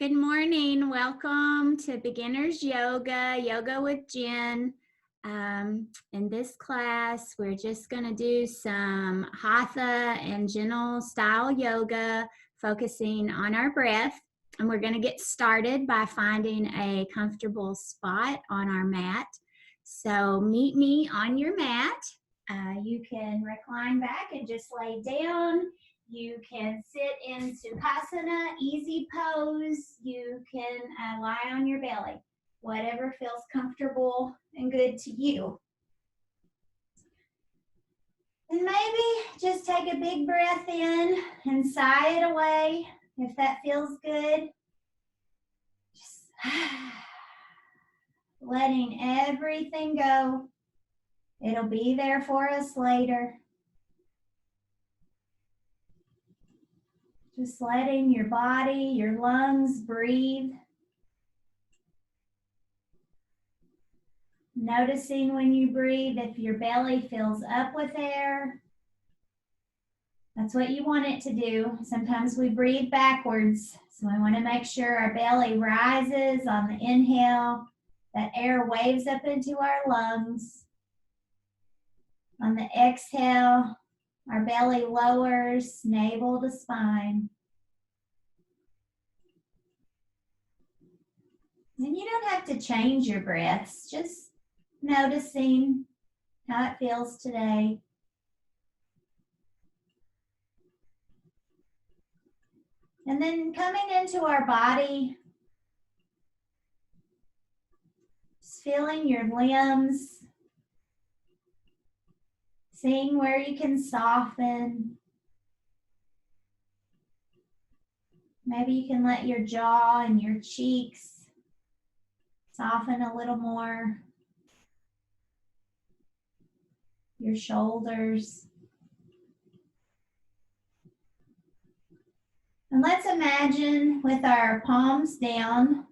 Good morning. Welcome to Beginner's Yoga, Yoga with Jen. In this class, we're just going to do some Hatha and gentle style yoga, focusing on our breath. And we're going to get started by finding a comfortable spot on our mat. So meet me on your mat. You can recline back and just lay down. You can sit in Sukhasana, easy pose. You can lie on your belly, whatever feels comfortable and good to you. And maybe just take a big breath in and sigh it away if that feels good. Just letting everything go. It'll be there for us later. Just letting your body, your lungs breathe. Noticing when you breathe if your belly fills up with air. That's what you want it to do. Sometimes we breathe backwards, so we want to make sure our belly rises on the inhale, that air waves up into our lungs. On the exhale, our belly lowers, navel to spine. And you don't have to change your breaths, just noticing how it feels today. And then coming into our body, just feeling your limbs, seeing where you can soften. Maybe you can let your jaw and your cheeks soften a little more. Your shoulders. And let's imagine with our palms down,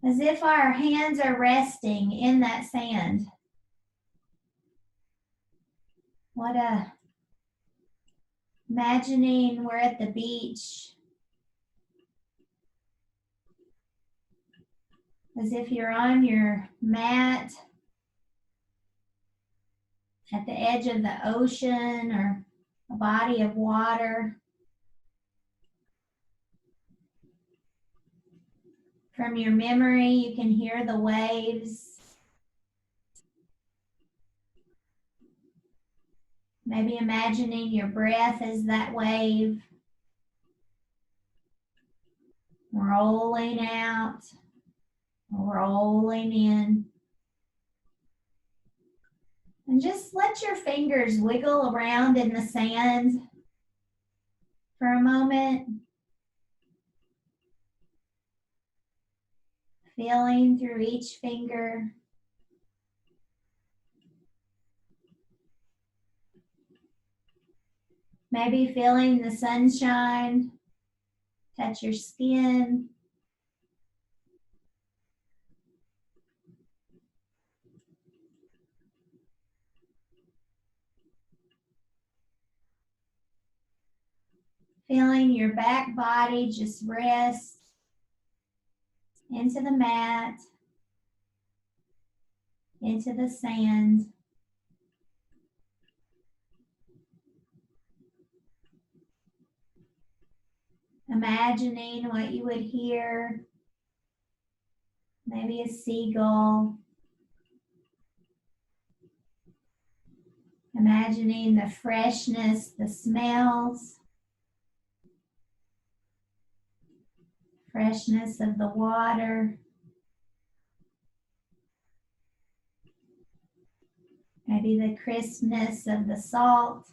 as if our hands are resting in that sand. Imagining we're at the beach, as if you're on your mat at the edge of the ocean or a body of water. From your memory, you can hear the waves. Maybe imagining your breath as that wave, rolling out, rolling in. And just let your fingers wiggle around in the sand for a moment. Feeling through each finger. Maybe feeling the sunshine touch your skin. Feeling your back body just rest into the mat, into the sand. Imagining what you would hear, maybe a seagull. Imagining the freshness, the smells, freshness of the water. Maybe the crispness of the salt.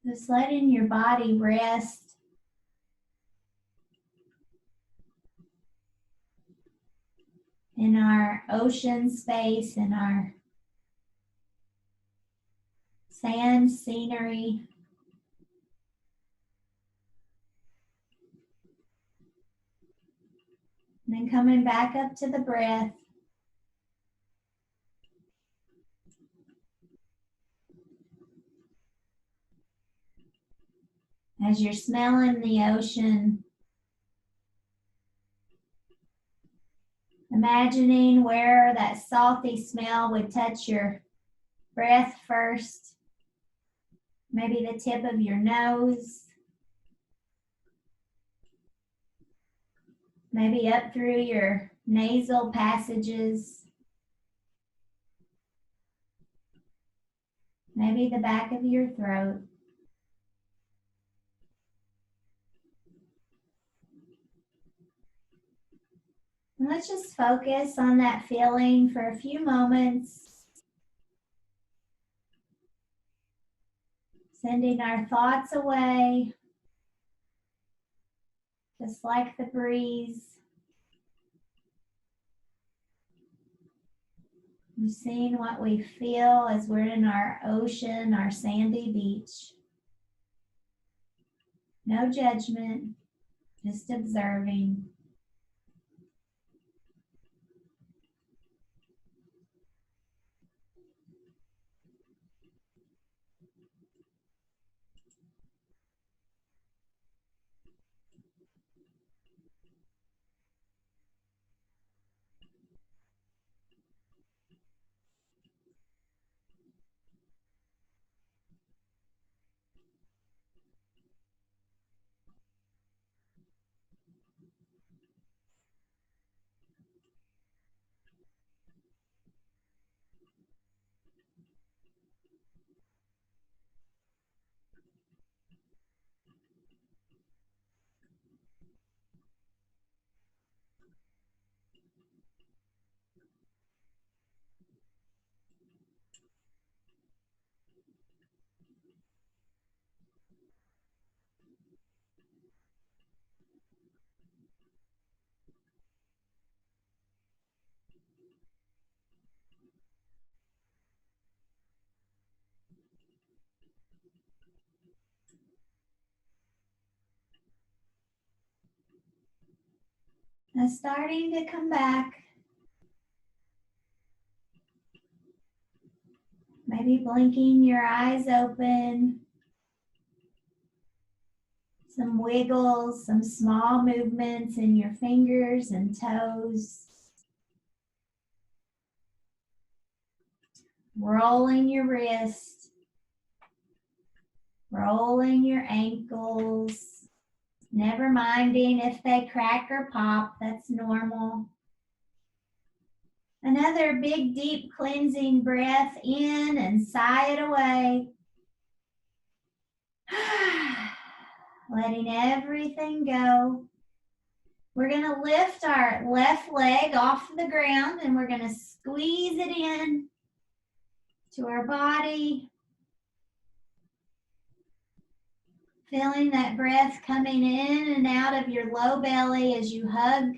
Just letting your body rest. In our ocean space, in our sand scenery. And then coming back up to the breath. As you're smelling the ocean, imagining where that salty smell would touch your breath first, maybe the tip of your nose, maybe up through your nasal passages, maybe the back of your throat. And let's just focus on that feeling for a few moments, sending our thoughts away, just like the breeze. And seeing what we feel as we're in our ocean, our sandy beach. No judgment, just observing. Now starting to come back. Maybe blinking your eyes open. Some wiggles, some small movements in your fingers and toes. Rolling your wrist. Rolling your ankles. Never minding if they crack or pop, that's normal. Another big, deep cleansing breath in and sigh it away. Letting everything go. We're going to lift our left leg off the ground and we're going to squeeze it in to our body. Feeling that breath coming in and out of your low belly as you hug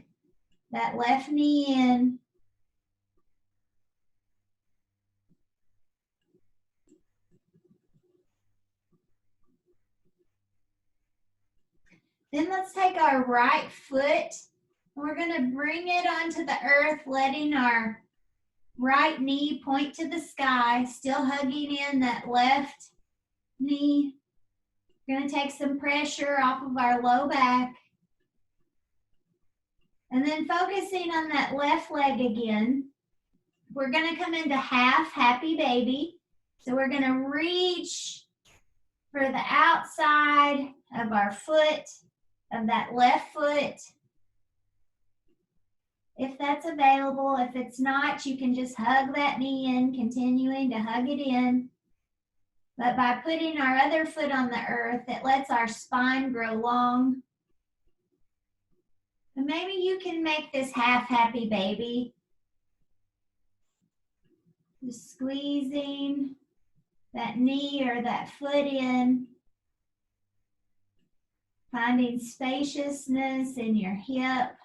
that left knee in. Then let's take our right foot and we're going to bring it onto the earth, letting our right knee point to the sky, still hugging in that left knee. We're going to take some pressure off of our low back. And then focusing on that left leg again, we're going to come into half happy baby. So we're going to reach for the outside of our foot, of that left foot. If that's available, if it's not, you can just hug that knee in, continuing to hug it in. But by putting our other foot on the earth, it lets our spine grow long. And maybe you can make this half happy baby. Just squeezing that knee or that foot in. Finding spaciousness in your hip.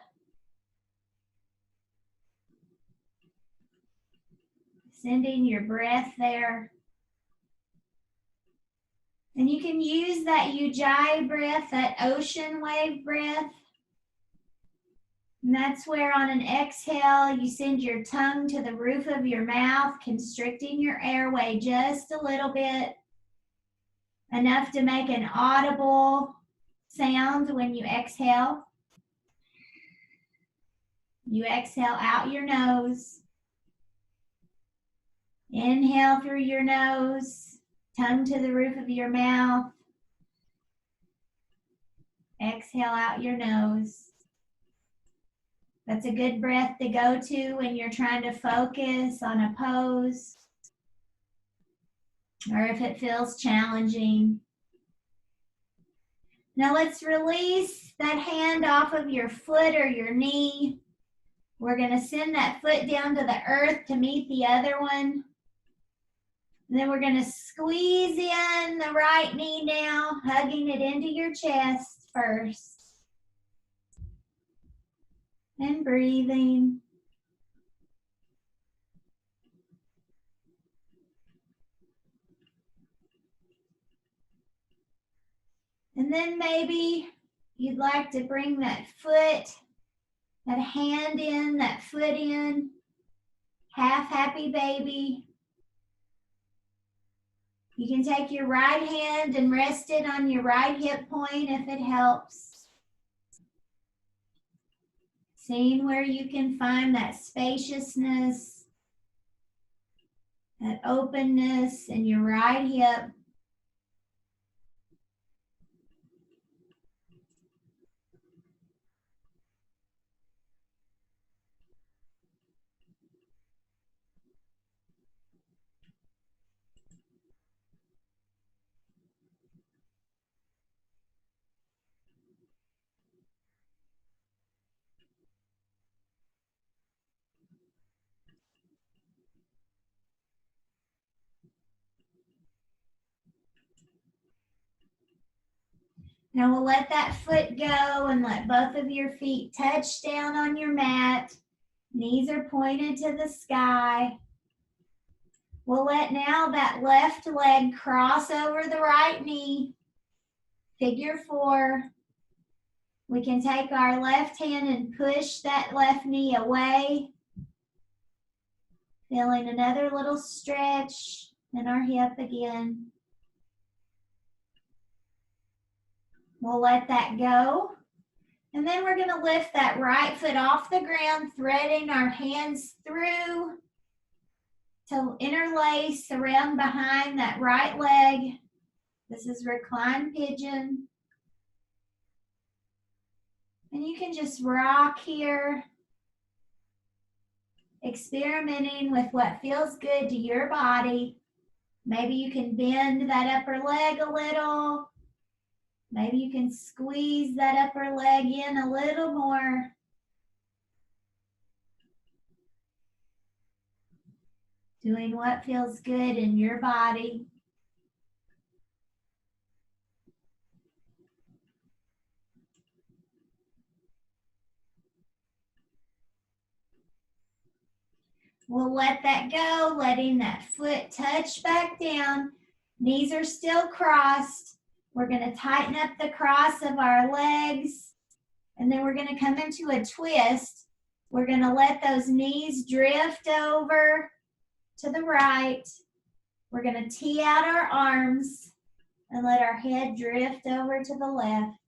Sending your breath there. And you can use that ujjayi breath, that ocean wave breath. And that's where on an exhale, you send your tongue to the roof of your mouth, constricting your airway just a little bit. enough to make an audible sound when you exhale. You exhale out your nose. Inhale through your nose, tongue to the roof of your mouth. Exhale out your nose. That's a good breath to go to when you're trying to focus on a pose or if it feels challenging. Now let's release that hand off of your foot or your knee. We're going to send that foot down to the earth to meet the other one. And then we're going to squeeze in the right knee now, hugging it into your chest first. And breathing. And then maybe you'd like to bring that foot, that hand in, that foot in. Half happy baby. You can take your right hand and rest it on your right hip point if it helps. Seeing where you can find that spaciousness, that openness in your right hip. Now we'll let that foot go and let both of your feet touch down on your mat. Knees are pointed to the sky. We'll let now that left leg cross over the right knee. Figure 4. We can take our left hand and push that left knee away. Feeling another little stretch in our hip again. We'll let that go. And then we're going to lift that right foot off the ground, threading our hands through to interlace around behind that right leg. This is reclined pigeon. And you can just rock here, experimenting with what feels good to your body. Maybe you can bend that upper leg a little. Maybe you can squeeze that upper leg in a little more. Doing what feels good in your body. We'll let that go, letting that foot touch back down. Knees are still crossed. We're going to tighten up the cross of our legs, and then we're going to come into a twist. We're going to let those knees drift over to the right. We're going to tee out our arms and let our head drift over to the left.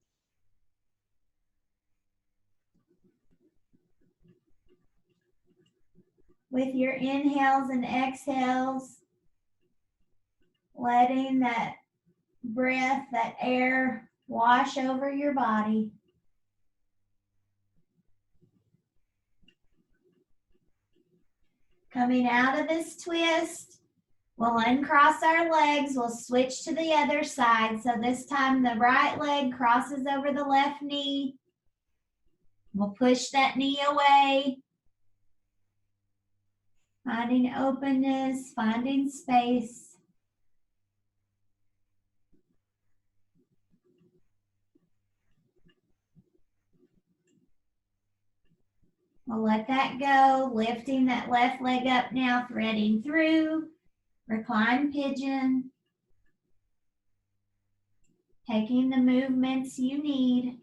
With your inhales and exhales, letting that breath, that air, wash over your body. Coming out of this twist, we'll uncross our legs. We'll switch to the other side. So this time the right leg crosses over the left knee. We'll push that knee away. Finding openness, finding space. We'll let that go, lifting that left leg up now, threading through, reclined pigeon. Taking the movements you need.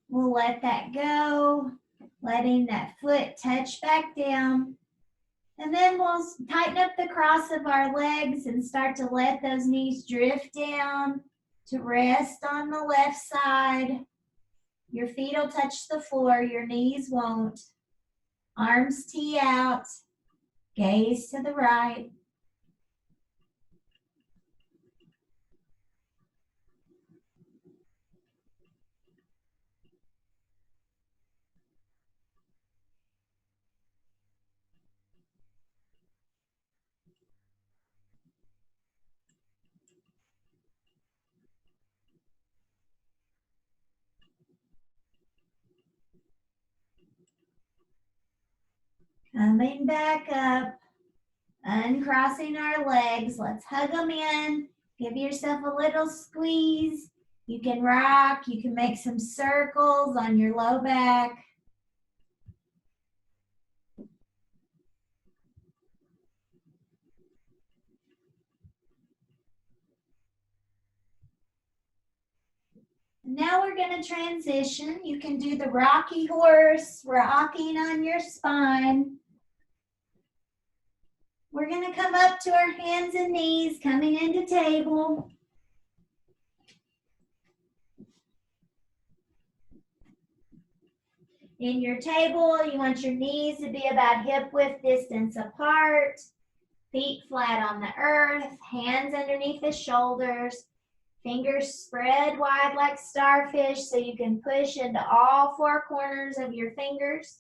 We'll let that go, letting that foot touch back down. And then we'll tighten up the cross of our legs and start to let those knees drift down to rest on the left side. Your feet will touch the floor, your knees won't. Arms tee out, gaze to the right. Coming back up, uncrossing our legs. Let's hug them in. Give yourself a little squeeze. You can rock. You can make some circles on your low back. Now we're going to transition. You can do the rocky horse, rocking on your spine. We're going to come up to our hands and knees, coming into table. In your table, you want your knees to be about hip width distance apart, feet flat on the earth, hands underneath the shoulders, fingers spread wide like starfish so you can push into all four corners of your fingers.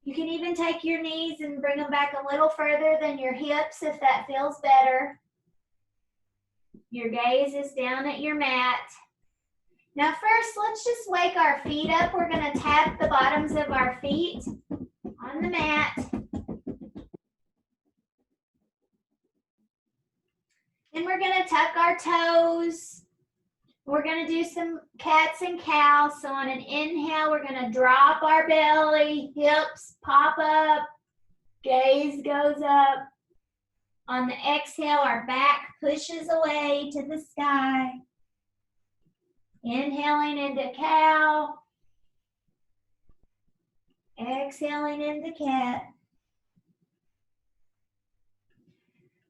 You can even take your knees and bring them back a little further than your hips if that feels better. Your gaze is down at your mat. Now first, let's just wake our feet up. We're going to tap the bottoms of our feet on the mat. Then we're going to tuck our toes. We're going to do some cats and cows. So on an inhale, we're going to drop our belly, hips pop up, gaze goes up. On the exhale, our back pushes away to the sky. Inhaling into cow. Exhaling into cat.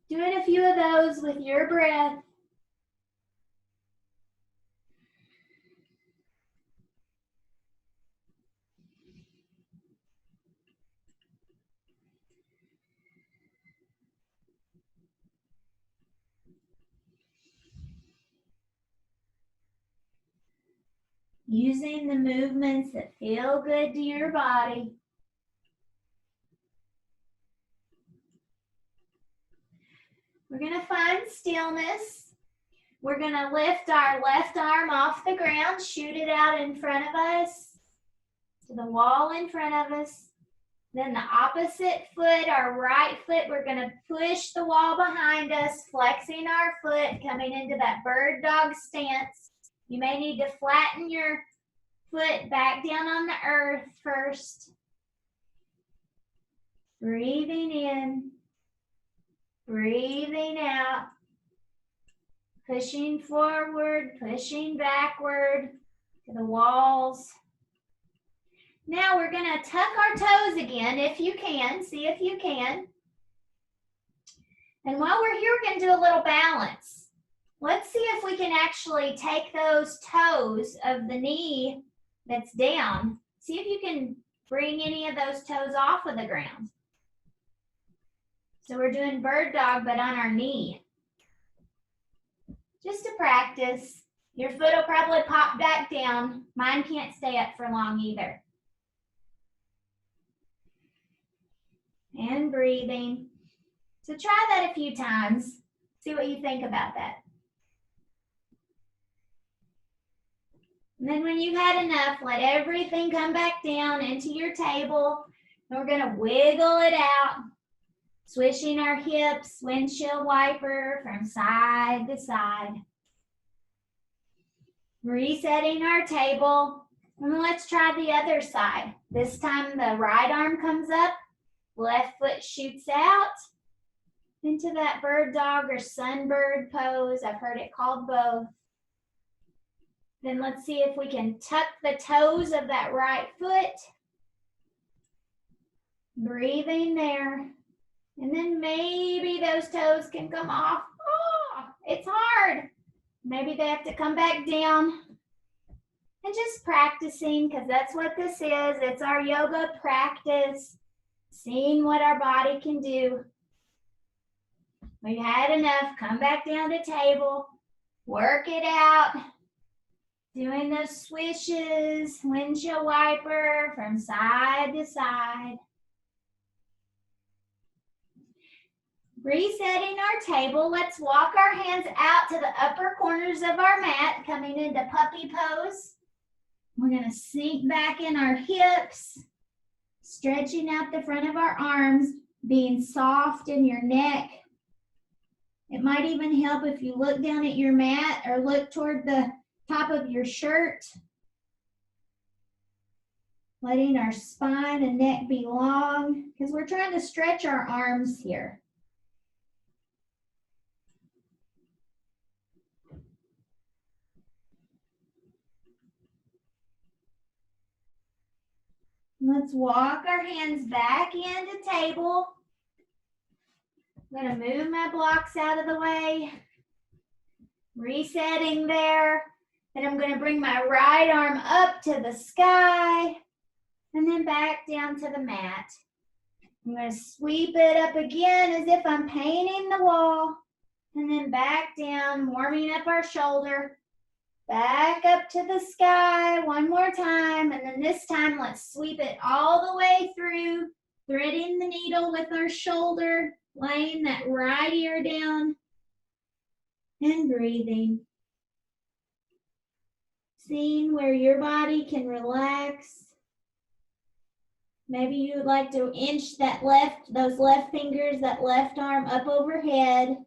Doing a few of those with your breath. Using the movements that feel good to your body. We're going to find stillness. We're going to lift our left arm off the ground, shoot it out in front of us, to the wall in front of us. Then the opposite foot, our right foot, we're going to push the wall behind us, flexing our foot, coming into that bird dog stance. You may need to flatten your foot back down on the earth first. Breathing in, breathing out, pushing forward, pushing backward to the walls. Now we're going to tuck our toes again if you can. See if you can. And while we're here, we're going to do a little balance. Let's see if we can actually take those toes of the knee that's down. See if you can bring any of those toes off of the ground. So we're doing bird dog, but on our knee. Just to practice. Your foot will probably pop back down. Mine can't stay up for long either. And breathing. So try that a few times. See what you think about that. And then when you've had enough, let everything come back down into your table. And we're going to wiggle it out, swishing our hips, windshield wiper from side to side. Resetting our table. And let's try the other side. This time the right arm comes up, left foot shoots out into that bird dog or sunbird pose. I've heard it called both. Then let's see if we can tuck the toes of that right foot. Breathing there. And then maybe those toes can come off. Oh, it's hard. Maybe they have to come back down. And just practicing, because that's what this is. It's our yoga practice. Seeing what our body can do. When you had enough, come back down to table. Work it out. Doing those swishes, windshield wiper from side to side. Resetting our table, let's walk our hands out to the upper corners of our mat, coming into puppy pose. We're going to sink back in our hips, stretching out the front of our arms, being soft in your neck. It might even help if you look down at your mat or look toward the top of your shirt. Letting our spine and neck be long, because we're trying to stretch our arms here. Let's walk our hands back into table. I'm going to move my blocks out of the way. Resetting there. And I'm going to bring my right arm up to the sky and then back down to the mat. I'm going to sweep it up again as if I'm painting the wall. And then back down, warming up our shoulder. Back up to the sky one more time, and then this time let's sweep it all the way through, threading the needle with our shoulder, laying that right ear down, and breathing. Seeing where your body can relax. Maybe you would like to inch those left fingers, that left arm up overhead.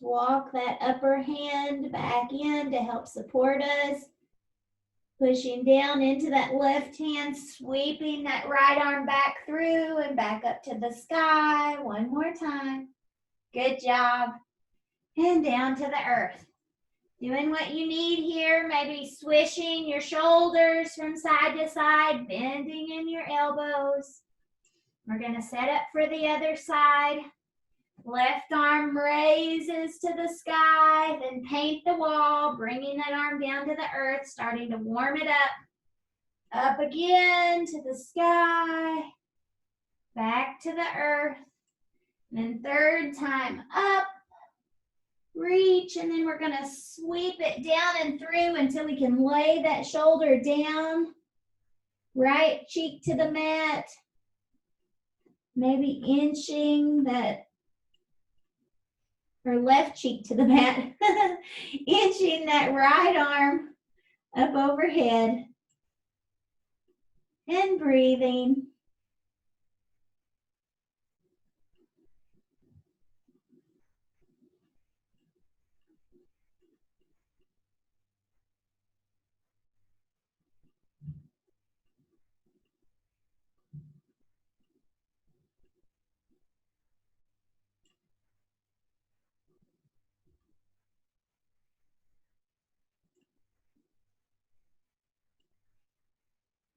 Walk that upper hand back in to help support us. Pushing down into that left hand, sweeping that right arm back through and back up to the sky. One more time. Good job. And down to the earth. Doing what you need here, maybe swishing your shoulders from side to side, bending in your elbows. We're going to set up for the other side. Left arm raises to the sky, then paint the wall, bringing that arm down to the earth, starting to warm it up. Up again to the sky, back to the earth, and then third time up, reach, and then we're going to sweep it down and through until we can lay that shoulder down. Right cheek to the mat, maybe inching that or left cheek to the mat, inching that right arm up overhead, and breathing.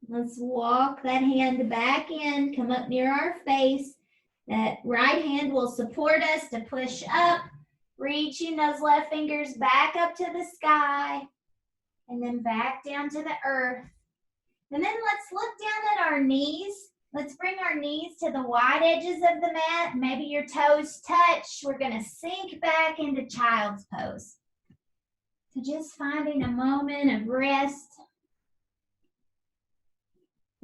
Let's walk that hand back in, come up near our face. That right hand will support us to push up, reaching those left fingers back up to the sky, and then back down to the earth. And then let's look down at our knees. Let's bring our knees to the wide edges of the mat. Maybe your toes touch. We're going to sink back into child's pose. So just finding a moment of rest.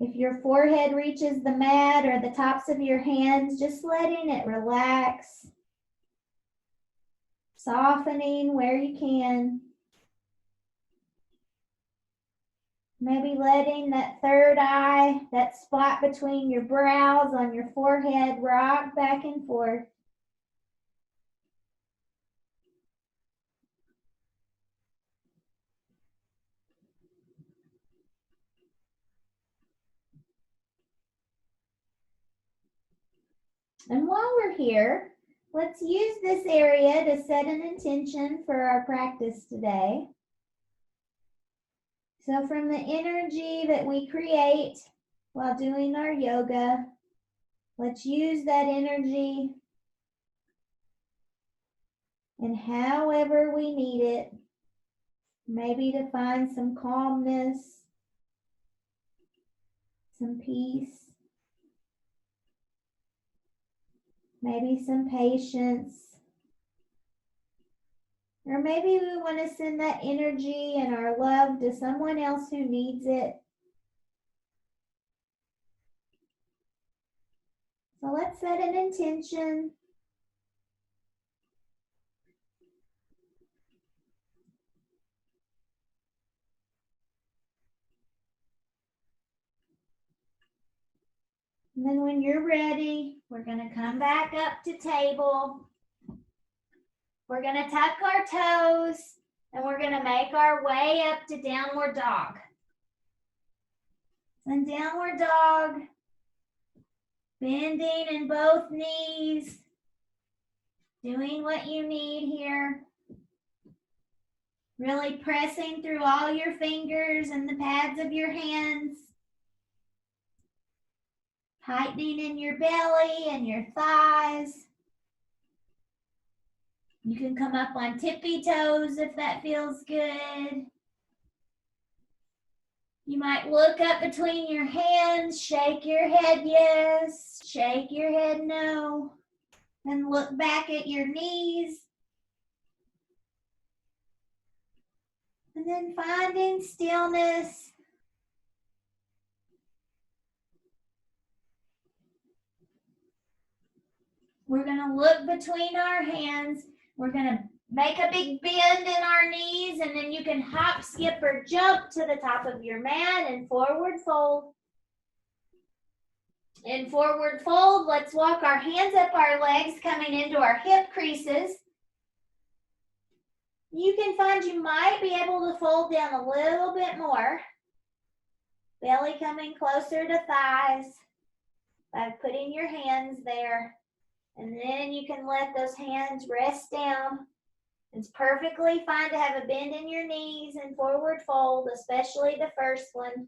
If your forehead reaches the mat or the tops of your hands, just letting it relax. Softening where you can. Maybe letting that third eye, that spot between your brows on your forehead, rock back and forth. And while we're here, let's use this area to set an intention for our practice today. So from the energy that we create while doing our yoga, let's use that energy and however we need it, maybe to find some calmness, some peace, maybe some patience, or maybe we want to send that energy and our love to someone else who needs it. So let's set an intention. And then when you're ready, we're going to come back up to table. We're going to tuck our toes and we're going to make our way up to downward dog. And downward dog, bending in both knees, doing what you need here. Really pressing through all your fingers and the pads of your hands. Tightening in your belly and your thighs. You can come up on tippy toes if that feels good. You might look up between your hands, shake your head yes, shake your head no, and look back at your knees. And then finding stillness. We're going to look between our hands. We're going to make a big bend in our knees, and then you can hop, skip, or jump to the top of your mat and forward fold. In forward fold, let's walk our hands up our legs, coming into our hip creases. You can find you might be able to fold down a little bit more. Belly coming closer to thighs by putting your hands there. And then you can let those hands rest down. It's perfectly fine to have a bend in your knees and forward fold, especially the first one.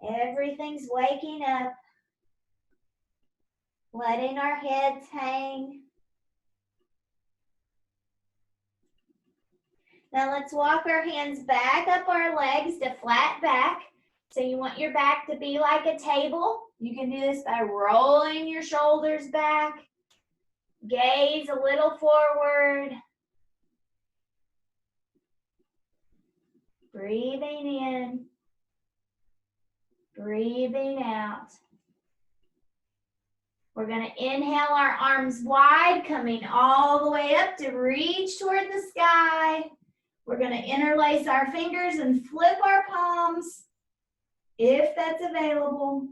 Everything's waking up. Letting our heads hang. Now let's walk our hands back up our legs to flat back. So you want your back to be like a table. You can do this by rolling your shoulders back. Gaze a little forward. Breathing in. Breathing out. We're going to inhale our arms wide, coming all the way up to reach toward the sky. We're going to interlace our fingers and flip our palms, if that's available.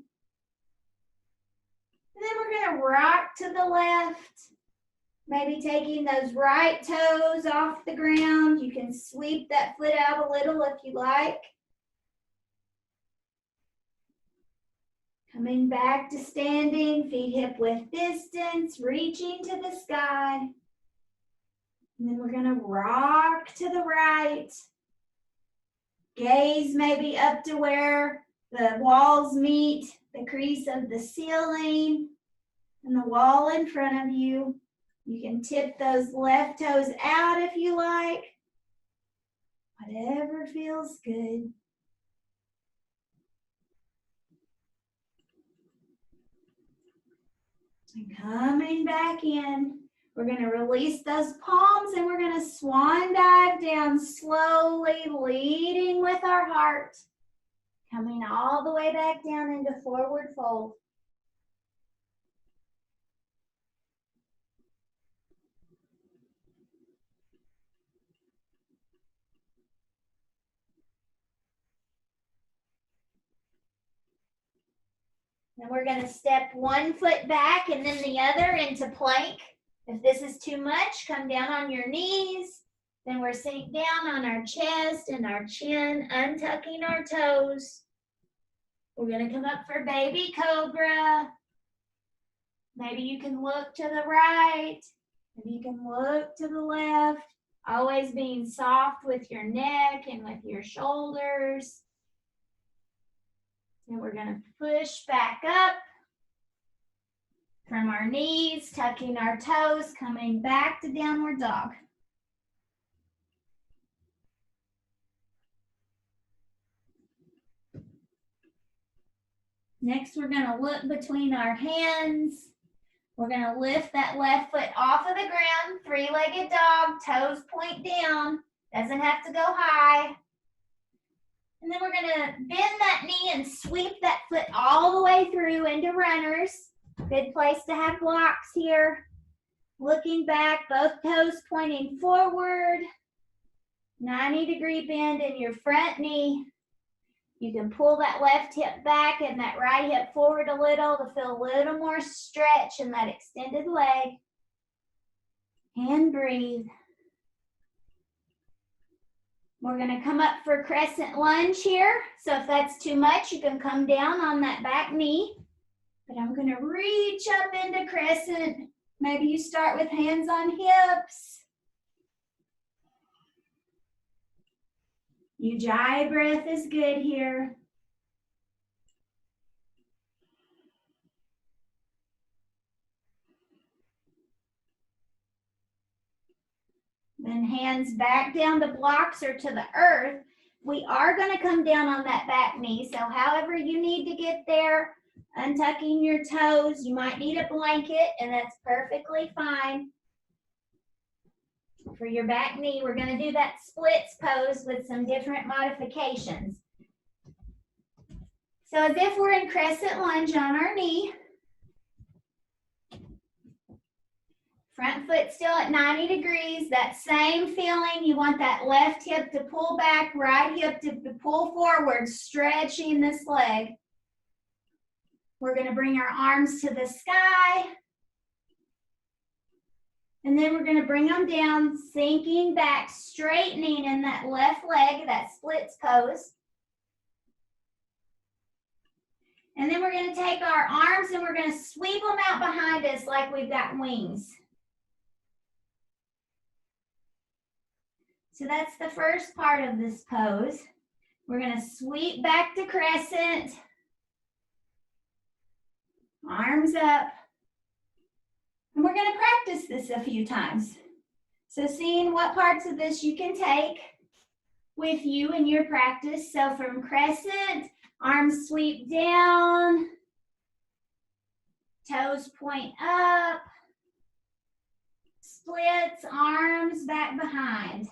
And then we're going to rock to the left, maybe taking those right toes off the ground. You can sweep that foot out a little if you like. Coming back to standing, feet hip width distance, reaching to the sky. And then we're going to rock to the right. Gaze maybe up to where the walls meet the crease of the ceiling and the wall in front of you. You can tip those left toes out if you like. Whatever feels good. And coming back in, we're going to release those palms and we're going to swan dive down slowly, leading with our heart. Coming all the way back down into forward fold. Then we're going to step one foot back and then the other into plank. If this is too much, come down on your knees. Then we're sink down on our chest and our chin, untucking our toes. We're going to come up for baby cobra. Maybe you can look to the right. Maybe you can look to the left. Always being soft with your neck and with your shoulders. And we're going to push back up from our knees, tucking our toes, coming back to downward dog. Next, we're going to look between our hands. We're going to lift that left foot off of the ground, three-legged dog, toes point down, doesn't have to go high. And then we're going to bend that knee and sweep that foot all the way through into runners. Good place to have blocks here. Looking back, both toes pointing forward. 90-degree bend in your front knee. You can pull that left hip back and that right hip forward a little to feel a little more stretch in that extended leg. And breathe. We're going to come up for crescent lunge here. So if that's too much, you can come down on that back knee. But I'm going to reach up into crescent. Maybe you start with hands on hips. Ujjayi breath is good here. Then hands back down to blocks or to the earth. We are going to come down on that back knee. So however you need to get there, untucking your toes. You might need a blanket, and that's perfectly fine. For your back knee, we're going to do that splits pose with some different modifications. So as if we're in crescent lunge on our knee. Front foot still at 90 degrees. That same feeling, you want that left hip to pull back, right hip to pull forward, stretching this leg. We're going to bring our arms to the sky. And then we're going to bring them down, sinking back, straightening in that left leg, that splits pose. And then we're going to take our arms and we're going to sweep them out behind us like we've got wings. So that's the first part of this pose. We're going to sweep back to crescent. Arms up. And we're going to practice this a few times. So seeing what parts of this you can take with you in your practice. So from crescent, arms sweep down, toes point up, splits, arms back behind.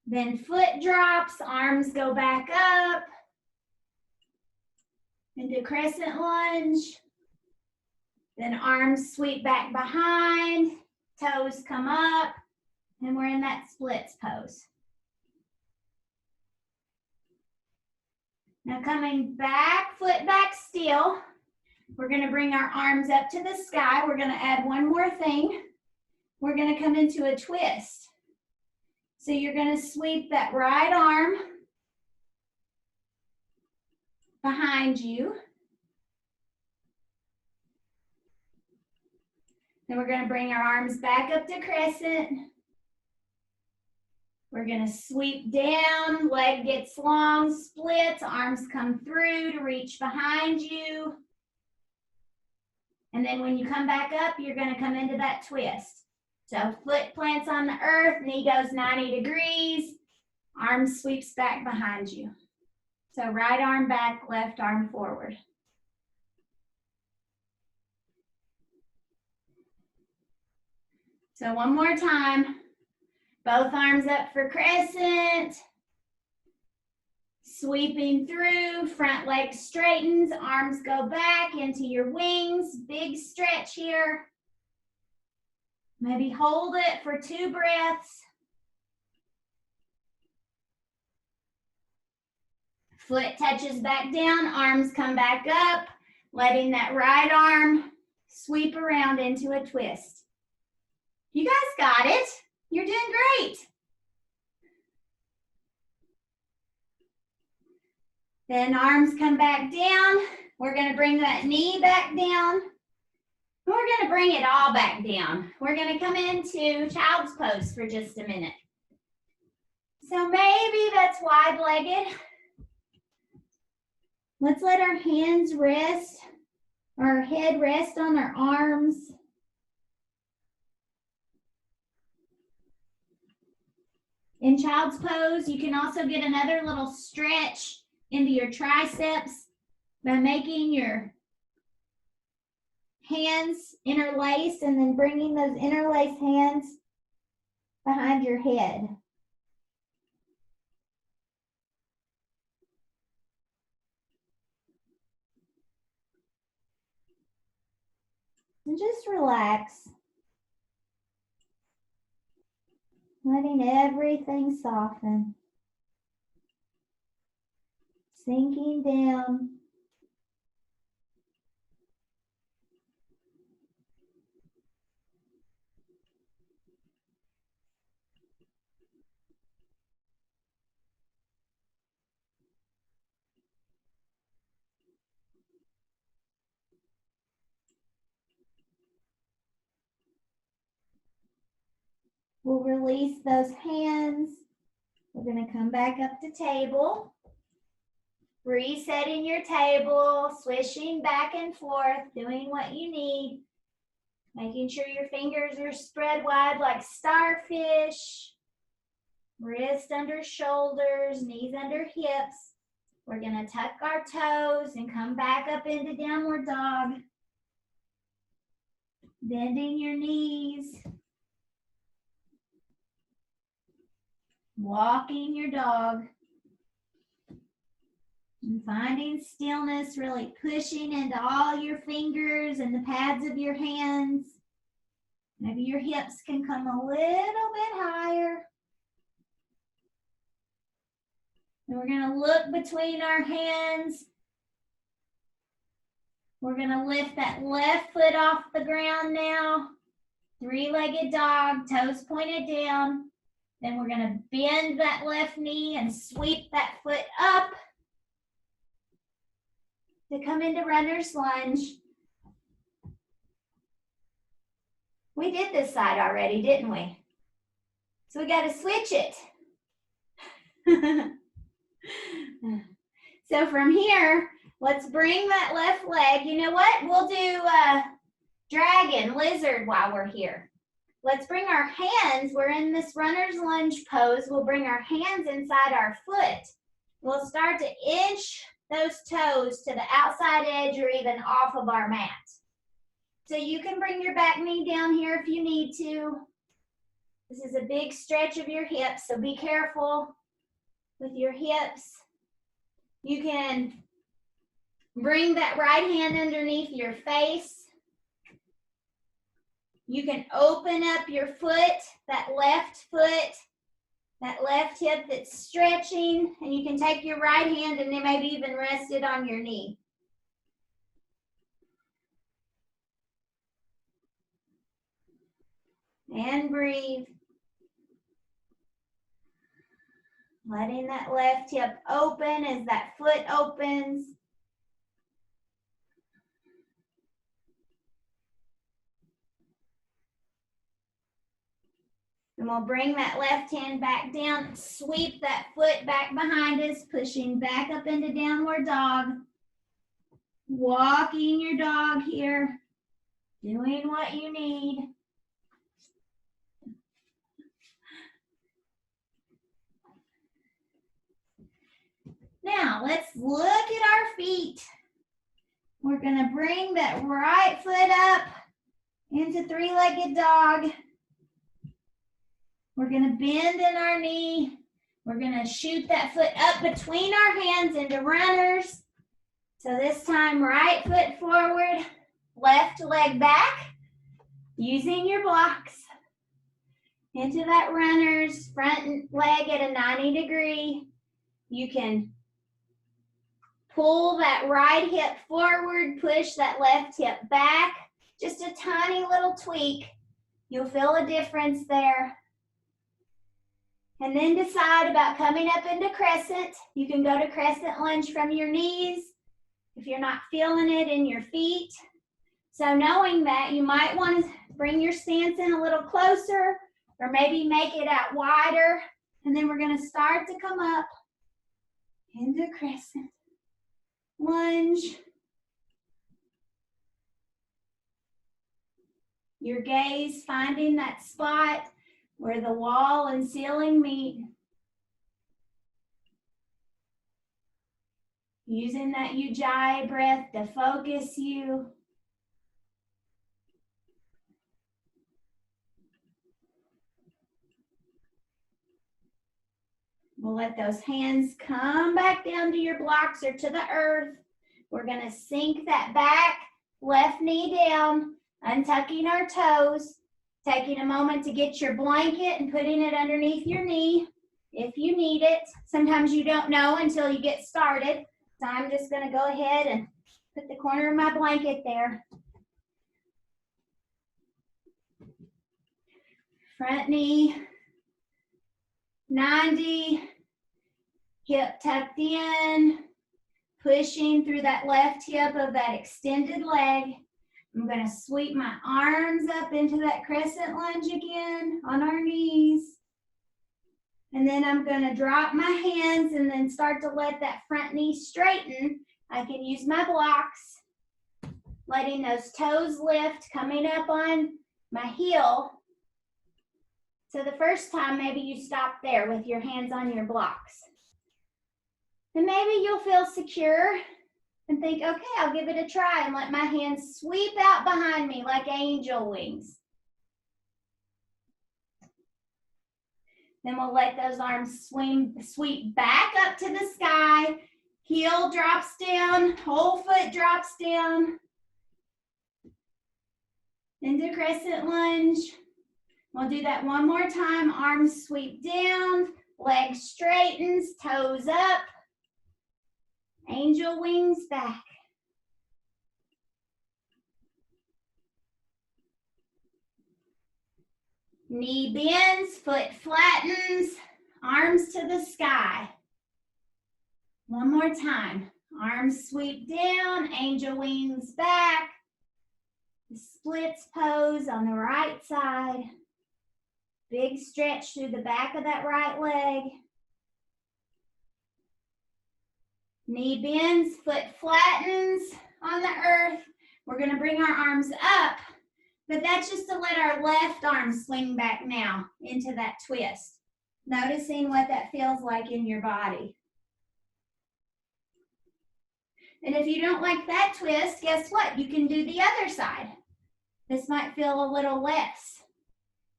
Then foot drops, arms go back up, into crescent lunge. Then arms sweep back behind, toes come up, and we're in that splits pose. Now coming back, foot back still. We're going to bring our arms up to the sky. We're going to add one more thing. We're going to come into a twist. So you're going to sweep that right arm behind you. Then we're going to bring our arms back up to crescent. We're going to sweep down, leg gets long, splits, arms come through to reach behind you. And then when you come back up, you're going to come into that twist. So foot plants on the earth, knee goes 90 degrees, arm sweeps back behind you. So right arm back, left arm forward. So one more time, both arms up for crescent, sweeping through, front leg straightens, arms go back into your wings, big stretch here. Maybe hold it for 2 breaths. foot touches back down, arms come back up, letting that right arm sweep around into a twist. You guys got it. You're doing great. Then arms come back down. We're going to bring that knee back down. We're going to bring it all back down. We're going to come into child's pose for just a minute. So maybe that's wide-legged. Let's let our hands rest, our head rest on our arms. In child's pose, you can also get another little stretch into your triceps by making your hands interlaced and then bringing those interlaced hands behind your head. And just relax, letting everything soften, sinking down. We'll release those hands. We're going to come back up to table. Resetting your table, swishing back and forth, doing what you need. Making sure your fingers are spread wide like starfish. Wrist under shoulders, knees under hips. We're going to tuck our toes and come back up into downward dog. Bending your knees. Walking your dog. And finding stillness, really pushing into all your fingers and the pads of your hands. Maybe your hips can come a little bit higher. And we're going to look between our hands. We're going to lift that left foot off the ground now. Three-legged dog, toes pointed down. Then we're going to bend that left knee and sweep that foot up to come into runner's lunge. We did this side already, didn't we? So we got to switch it. So from here, let's bring that left leg. You know what? We'll do dragon, lizard while we're here. Let's bring our hands. We're in this runner's lunge pose. We'll bring our hands inside our foot. We'll start to inch those toes to the outside edge or even off of our mat. So you can bring your back knee down here if you need to. This is a big stretch of your hips, so be careful with your hips. You can bring that right hand underneath your face. You can open up your foot, that left hip that's stretching, and you can take your right hand and then maybe even rest it on your knee. And breathe. Letting that left hip open as that foot opens. And we'll bring that left hand back down, sweep that foot back behind us, pushing back up into downward dog. Walking your dog here, doing what you need. Now, let's look at our feet. We're going to bring that right foot up into three-legged dog. We're going to bend in our knee. We're going to shoot that foot up between our hands into runners. So this time, right foot forward, left leg back, using your blocks. Into that runners, front leg at a 90 degree. You can Pull that right hip forward, push that left hip back. Just a tiny little tweak. You'll feel a difference there. And then decide about coming up into crescent. You can go to crescent lunge from your knees if you're not feeling it in your feet. So knowing that, you might want to bring your stance in a little closer or maybe make it out wider. And then we're going to start to come up into crescent lunge. Your gaze finding that spot where the wall and ceiling meet. Using that ujjayi breath to focus you. We'll let those hands come back down to your blocks or to the earth. We're going to sink that back, left knee down, untucking our toes, taking a moment to get your blanket and putting it underneath your knee if you need it. Sometimes you don't know until you get started. So I'm just going to go ahead and put the corner of my blanket there. Front knee, 90, hip tucked in, pushing through that left hip of that extended leg. I'm going to sweep my arms up into that crescent lunge again on our knees. And then I'm going to drop my hands and then start to let that front knee straighten. I can use my blocks, letting those toes lift, coming up on my heel. So the first time, maybe you stop there with your hands on your blocks. And maybe you'll feel secure and think, okay, I'll give it a try and let my hands sweep out behind me like angel wings. Then we'll let those arms sweep back up to the sky. Heel drops down, whole foot drops down. Into crescent lunge. We'll do that one more time. Arms sweep down, leg straightens, toes up. Angel wings back. Knee bends, foot flattens, arms to the sky. One more time. Arms sweep down, angel wings back. The splits pose on the right side. Big stretch through the back of that right leg. Knee bends, foot flattens on the earth. We're going to bring our arms up, but that's just to let our left arm swing back now into that twist. Noticing what that feels like in your body. And if you don't like that twist, guess what? You can do the other side. This might feel a little less.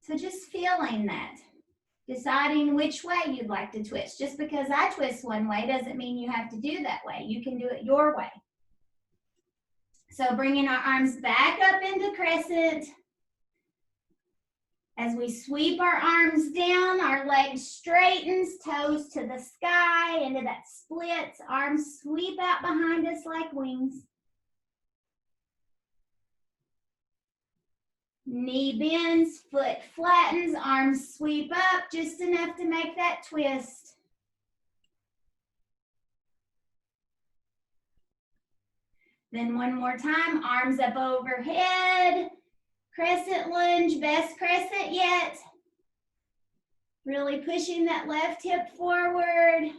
So just feeling that. Deciding which way you'd like to twist. Just because I twist one way doesn't mean you have to do that way. You can do it your way. So bringing our arms back up into crescent. As we sweep our arms down, our legs straightens, toes to the sky, into that splits. Arms sweep out behind us like wings. Knee bends, foot flattens, arms sweep up just enough to make that twist. Then one more time, arms up overhead. Crescent lunge, best crescent yet. Really pushing that left hip forward.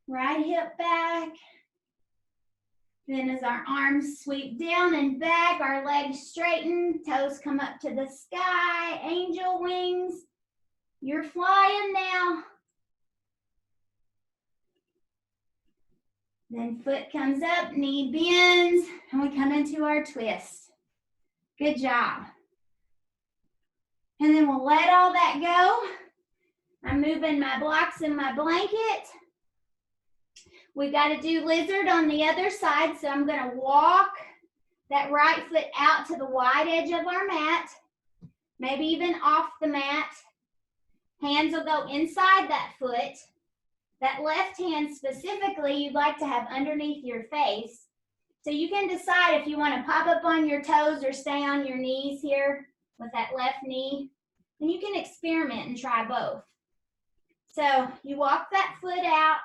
Right hip back. Then as our arms sweep down and back, our legs straighten, toes come up to the sky, angel wings. You're flying now. Then foot comes up, knee bends, and we come into our twist. Good job. And then we'll let all that go. I'm moving my blocks in my blanket. We got to do lizard on the other side, so I'm going to walk that right foot out to the wide edge of our mat, maybe even off the mat. Hands will go inside that foot. That left hand specifically you'd like to have underneath your face. So you can decide if you want to pop up on your toes or stay on your knees here with that left knee. And you can experiment and try both. So you walk that foot out.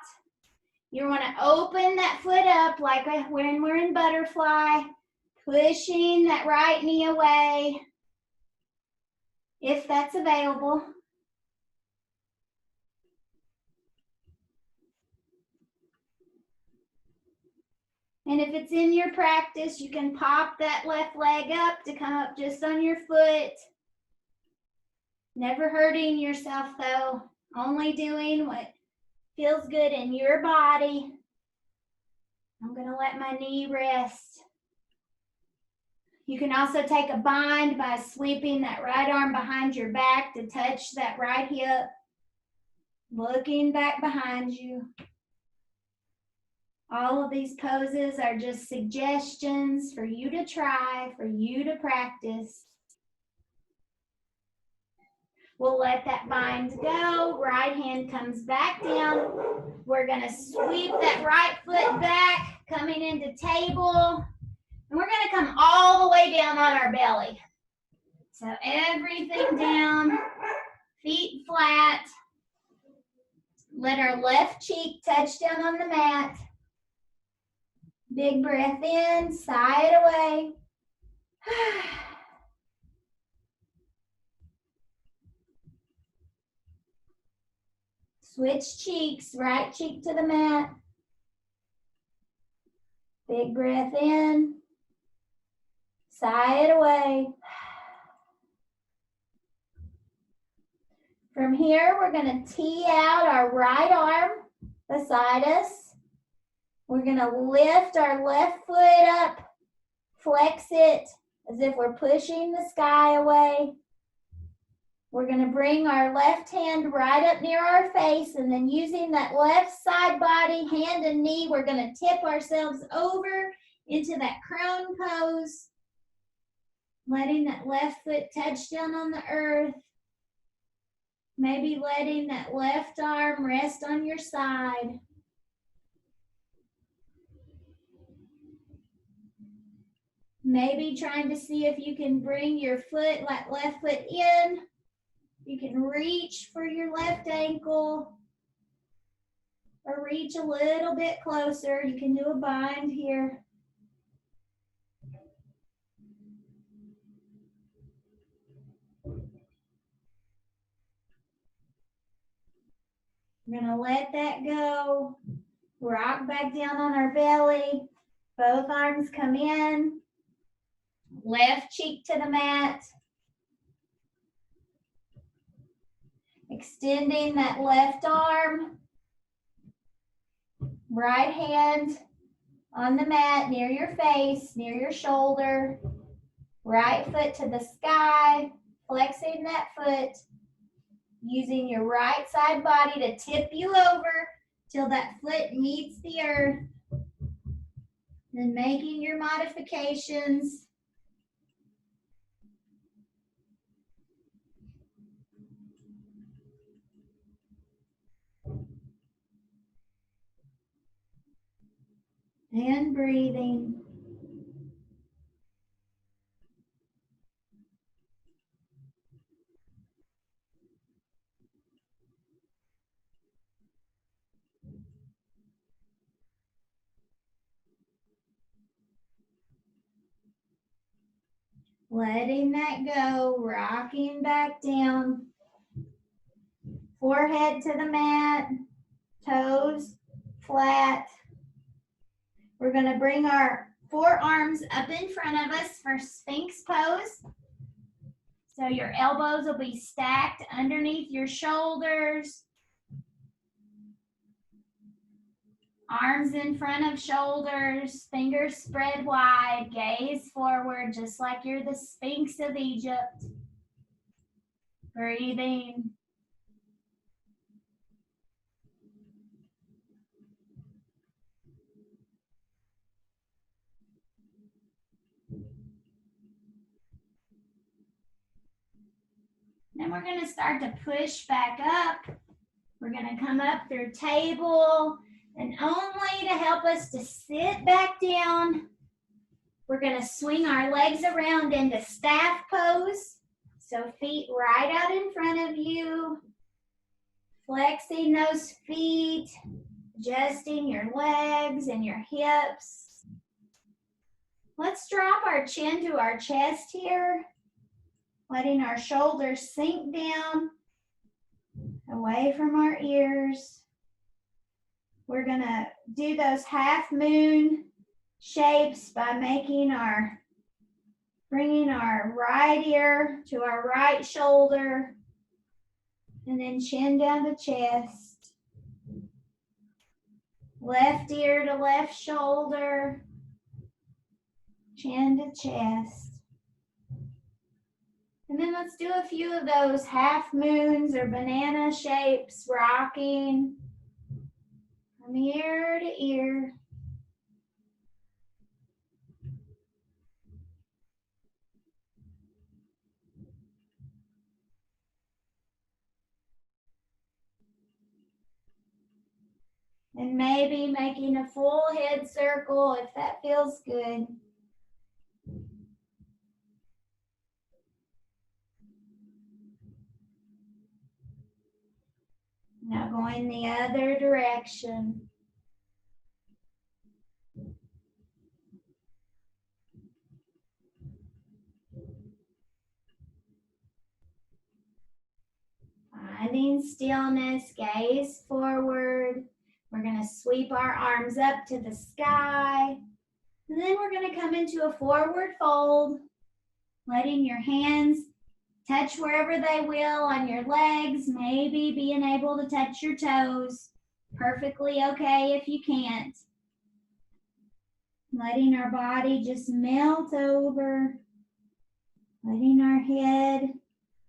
You want to open that foot up like when we're in butterfly, pushing that right knee away, if that's available. And if it's in your practice, you can pop that left leg up to come up just on your foot. Never hurting yourself though, only doing what feels good in your body. I'm gonna let my knee rest. You can also take a bind by sweeping that right arm behind your back to touch that right hip, looking back behind you. All of these poses are just suggestions for you to try, for you to practice. We'll let that bind go. Right hand comes back down. We're gonna sweep that right foot back, coming into table. And we're gonna come all the way down on our belly. So everything down, feet flat. Let our left cheek touch down on the mat. Big breath in, sigh it away. Switch cheeks, right cheek to the mat. Big breath in, sigh it away. From here, we're going to tee out our right arm beside us. We're going to lift our left foot up, flex it as if we're pushing the sky away. We're going to bring our left hand right up near our face, and then using that left side body, hand and knee, we're going to tip ourselves over into that crone pose, letting that left foot touch down on the earth. Maybe letting that left arm rest on your side. Maybe trying to see if you can bring your foot, like left foot in. You can reach for your left ankle or reach a little bit closer. You can do a bind here. We're gonna let that go. Rock back down on our belly. Both arms come in. Left cheek to the mat. Extending that left arm. Right hand on the mat near your face, near your shoulder. Right foot to the sky. Flexing that foot. Using your right side body to tip you over till that foot meets the earth. Then making your modifications. And breathing. Letting that go, rocking back down. Forehead to the mat, toes flat. We're going to bring our forearms up in front of us for Sphinx pose. So your elbows will be stacked underneath your shoulders. Arms in front of shoulders, fingers spread wide, gaze forward, just like you're the Sphinx of Egypt. Breathing. Then we're going to start to push back up We're gonna come up through table, and only to help us to sit back down, we're gonna swing our legs around into staff pose. So feet right out in front of you, flexing those feet, adjusting your legs and your hips. Let's drop our chin to our chest here, letting our shoulders sink down, away from our ears. We're gonna do those half moon shapes by bringing our right ear to our right shoulder, and then chin down to chest. Left ear to left shoulder, chin to chest. And then let's do a few of those half moons or banana shapes, rocking from ear to ear. And maybe making a full head circle if that feels good. Now going the other direction. Finding stillness, gaze forward. We're going to sweep our arms up to the sky. And then we're going to come into a forward fold, letting your hands touch wherever they will on your legs, maybe being able to touch your toes. Perfectly okay if you can't. Letting our body just melt over, letting our head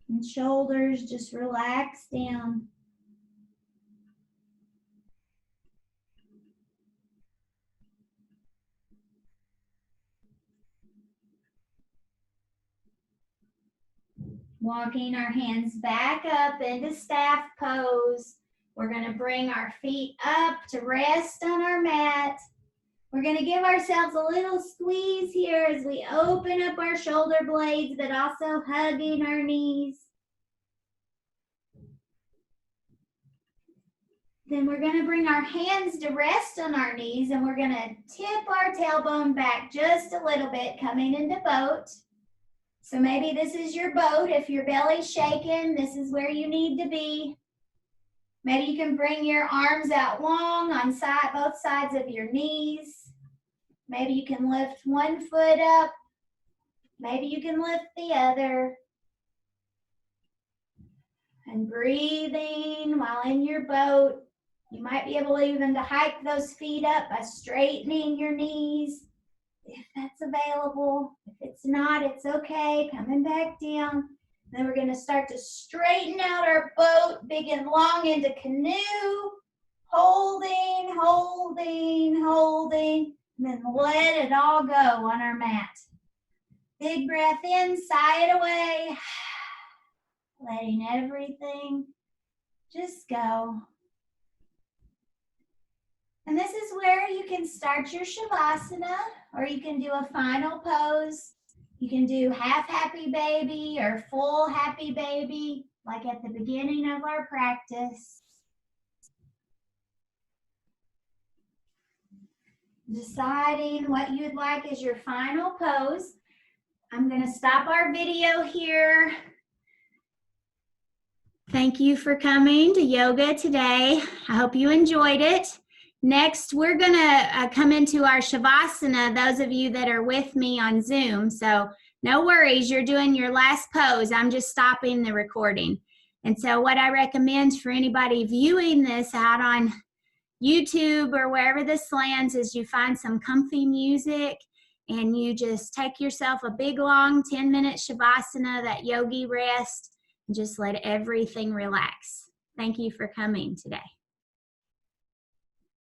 and shoulders just relax down. Walking our hands back up into staff pose. We're going to bring our feet up to rest on our mat. We're going to give ourselves a little squeeze here as we open up our shoulder blades, but also hugging our knees. Then we're going to bring our hands to rest on our knees, and we're going to tip our tailbone back just a little bit, coming into boat. So maybe this is your boat. If your belly's shaking, this is where you need to be. Maybe you can bring your arms out long on both sides of your knees. Maybe you can lift one foot up. Maybe you can lift the other. And breathing while in your boat. You might be able even to hike those feet up by straightening your knees, if that's available. If it's not, it's okay. Coming back down. Then we're going to start to straighten out our boat, big and long into canoe. Holding, holding, holding. And then let it all go on our mat. Big breath in, sigh it away. Letting everything just go. And this is where you can start your Shavasana, or you can do a final pose. You can do half happy baby or full happy baby, like at the beginning of our practice. Deciding what you'd like as your final pose. I'm going to stop our video here. Thank you for coming to yoga today. I hope you enjoyed it. Next, we're going to come into our Shavasana, those of you that are with me on Zoom. So no worries, you're doing your last pose. I'm just stopping the recording. And so what I recommend for anybody viewing this out on YouTube or wherever this lands is you find some comfy music and you just take yourself a big long 10-minute Shavasana, that yogi rest, and just let everything relax. Thank you for coming today.